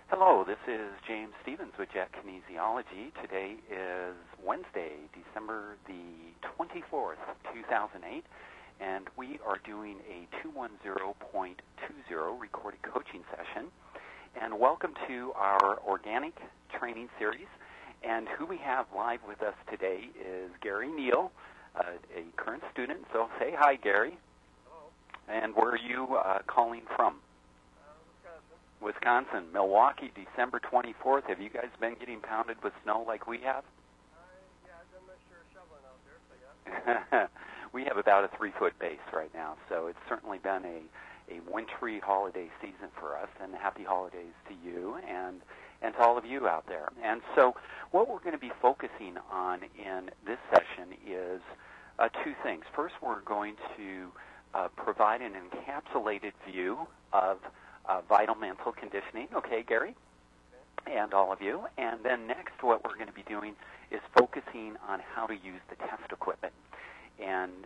Hello, this is James Stevens with Jet Kinesiology. Today is Wednesday, December the 24th, 2008, and we are doing a 210.20 recorded coaching session. And welcome to our organic training series. And who we have live with us today is Gary Neal, a current student. So say hi, Gary. Hello. And where are you calling from? Wisconsin, Milwaukee, December 24th. Have you guys been getting pounded with snow like we have? Yeah, I've done my share of shoveling out there, so yeah. We have about a 3-foot base right now, so it's certainly been a wintry holiday season for us, and happy holidays to you and to all of you out there. And so what we're going to be focusing on in this session is two things. First, we're going to provide an encapsulated view of vital mental conditioning. Okay, Gary? Okay. And all of you. And then next, what we're going to be doing is focusing on how to use the test equipment. And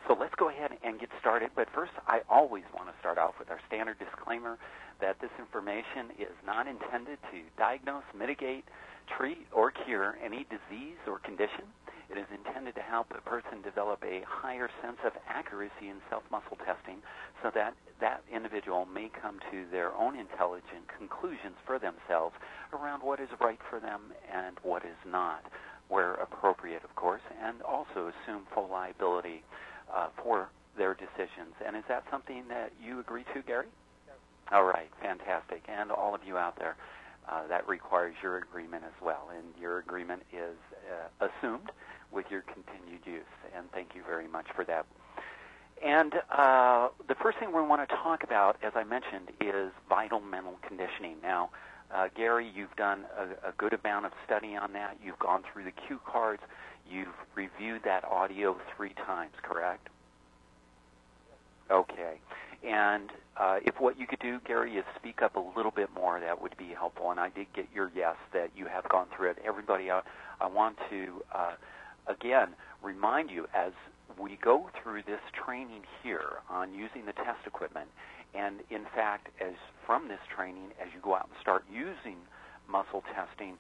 so let's go ahead and get started. But first, I always want to start off with our standard disclaimer that this information is not intended to diagnose, mitigate, treat, or cure any disease or condition. It is intended to help a person develop a higher sense of accuracy in self-muscle testing so that that individual may come to their own intelligent conclusions for themselves around what is right for them and what is not, where appropriate, of course, and also assume full liability for their decisions. And is that something that you agree to, Gary? Yes. All right, fantastic. And all of you out there, that requires your agreement as well, and your agreement is assumed with your continued use, and thank you very much for that. And the first thing we want to talk about, as I mentioned, is vital mental conditioning. Now, Gary, you've done a good amount of study on that. You've gone through the cue cards. You've reviewed that audio 3 times, correct? Yes. Okay. And if what you could do, Gary, is speak up a little bit more, that would be helpful. And I did get your yes that you have gone through it. Everybody, I want to, again, remind you as we go through this training here on using the test equipment, and in fact, as from this training, as you go out and start using muscle testing,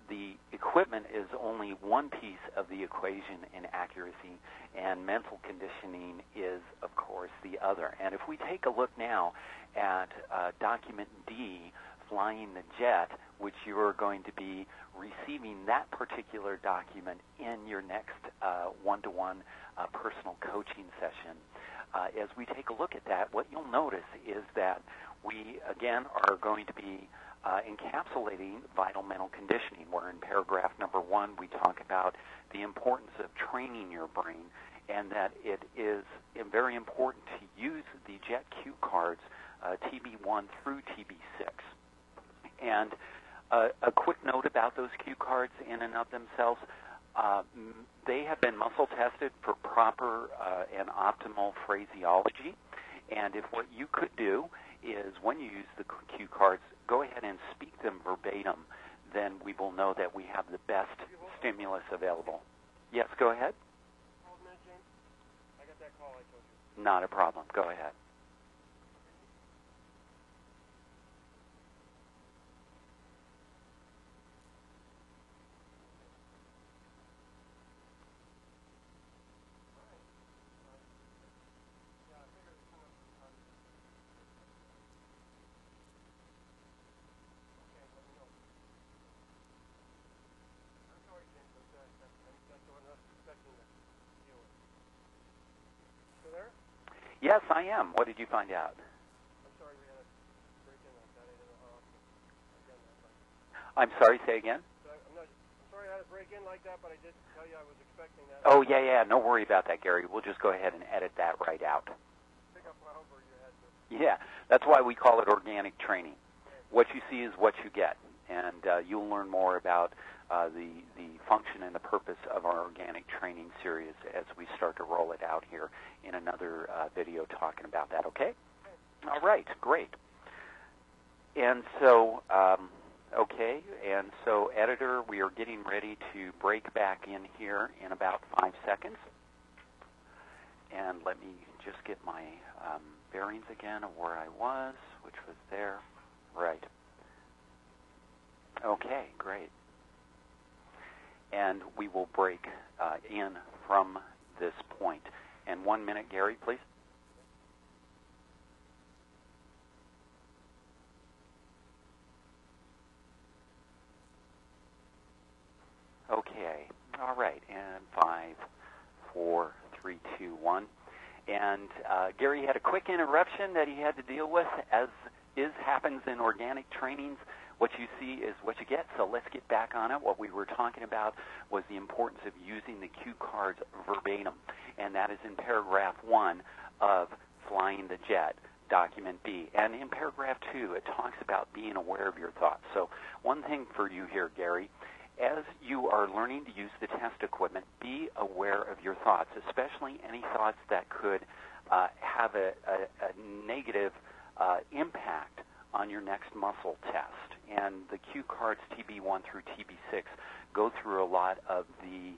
the equipment is only one piece of the equation in accuracy, and mental conditioning is, of course, the other. And if we take a look now at document D, Flying the Jet, which you are going to be receiving that particular document in your next one-to-one personal coaching session. As we take a look at that, what you'll notice is that we, again, are going to be encapsulating vital mental conditioning, where in paragraph number 1 we talk about the importance of training your brain, and that it is very important to use the JET cue cards TB1 through TB6. And a quick note about those cue cards in and of themselves, they have been muscle tested for proper and optimal phraseology. And if what you could do is when you use the cue cards, go ahead and speak them verbatim, then we will know that we have the best stimulus available. Yes, go ahead. Hold a minute, James. I got that call I told you. Not a problem. Go ahead. Yes, I am. What did you find out? I'm sorry we had a break-in like that. I didn't know how often I've done that. I'm sorry, say again? I'm sorry I had a break-in like that, but I did tell you I was expecting that. Oh, yeah. No worry about that, Gary. We'll just go ahead and edit that right out. Pick up however you had to. Yeah, that's why we call it organic training. What you see is what you get, and you'll learn more about the function and the purpose of our organic training series as we start to roll it out here in another video talking about that, okay? All right, great. And so, editor, we are getting ready to break back in here in about 5 seconds. And let me just get my bearings again of where I was, which was there. Right. and we will break in from this point. And 1 minute, Gary, please. Okay. All right. And 5, 4, 3, 2, 1. And Gary had a quick interruption that he had to deal with, as happens in organic trainings. What you see is what you get, so let's get back on it. What we were talking about was the importance of using the cue cards verbatim, and that is in paragraph 1 of Flying the Jet, document B. And in paragraph 2, it talks about being aware of your thoughts. So one thing for you here, Gary, as you are learning to use the test equipment, be aware of your thoughts, especially any thoughts that could have a negative impact on your next muscle test. And the cue cards TB1 through TB6 go through a lot of the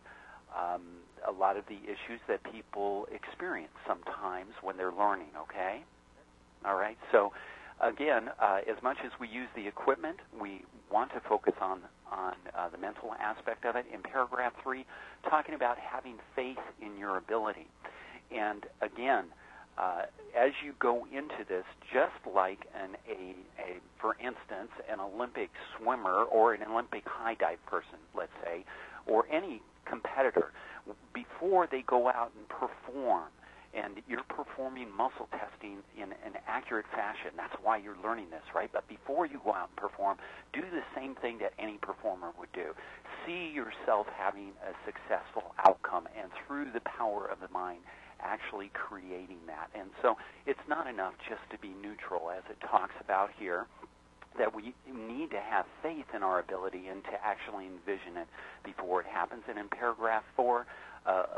issues that people experience sometimes when they're learning. Okay, all right. So again, as much as we use the equipment, we want to focus on the mental aspect of it. In paragraph 3, talking about having faith in your ability. And again, as you go into this, just like for instance, an Olympic swimmer or an Olympic high dive person, let's say, or any competitor, before they go out and perform, and you're performing muscle testing in an accurate fashion. That's why you're learning this, right? But before you go out and perform, do the same thing that any performer would do. See yourself having a successful outcome, and through the power of the mind, actually creating that. And so it's not enough just to be neutral, as it talks about here, that we need to have faith in our ability and to actually envision it before it happens. And in paragraph 4,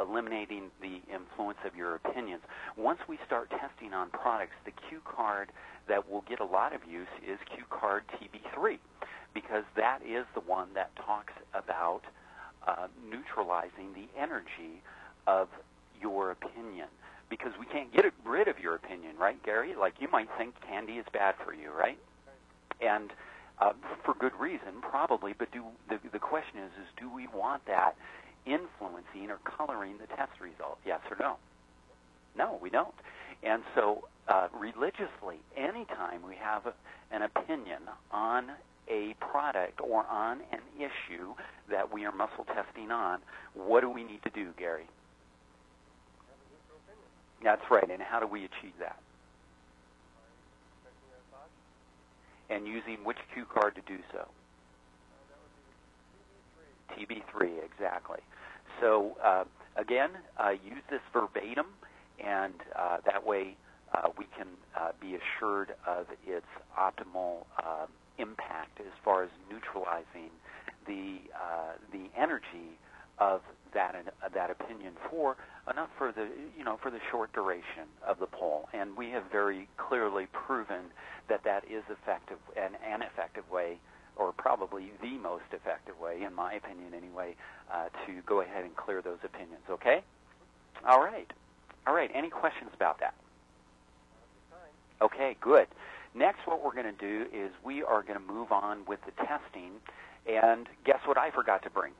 eliminating the influence of your opinions. Once we start testing on products, the cue card that will get a lot of use is cue card TB3, because that is the one that talks about neutralizing the energy of your opinion, because we can't get rid of your opinion, right, Gary? Like, you might think candy is bad for you, right? And for good reason, probably, but the question is do we want that influencing or coloring the test result? Yes or no? No, we don't. And so religiously, anytime we have an opinion on a product or on an issue that we are muscle testing on, what do we need to do, Gary? That's right. And how do we achieve that? And using which cue card to do so? TB3, exactly. So, again, use this verbatim, and that way we can be assured of its optimal impact as far as neutralizing the energy of that opinion for the short duration of the poll. And we have very clearly proven that is effective, and an effective way, or probably the most effective way, in my opinion anyway, to go ahead and clear those opinions. Okay? All right. Any questions about that? Okay, good. Next, what we're going to do is we are going to move on with the testing, and guess what I forgot to bring?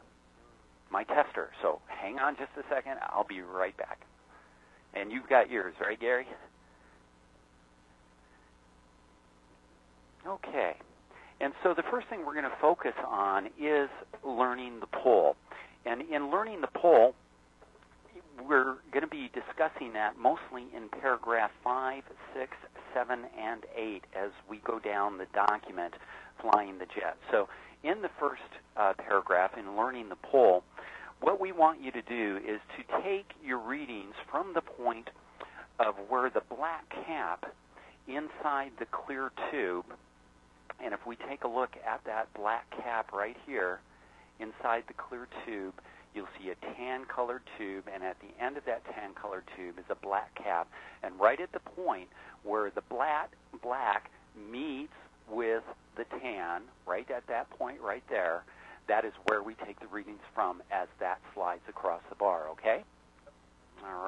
My tester. So hang on just a second. I'll be right back. And you've got yours, right, Gary? Okay. And so the first thing we're going to focus on is learning the poll. And in learning the poll, we're going to be discussing that mostly in paragraph 5, 6, 7, and 8 as we go down the document, Flying the Jet. So in the first paragraph, in learning the poll, what we want you to do is to take your readings from the point of where the black cap inside the clear tube, and if we take a look at that black cap right here inside the clear tube, you'll see a tan-colored tube, and at the end of that tan-colored tube is a black cap. And right at the point where the black meets with the tan, right at that point right there, that is where we take the readings from as that slides across the bar, okay? All right.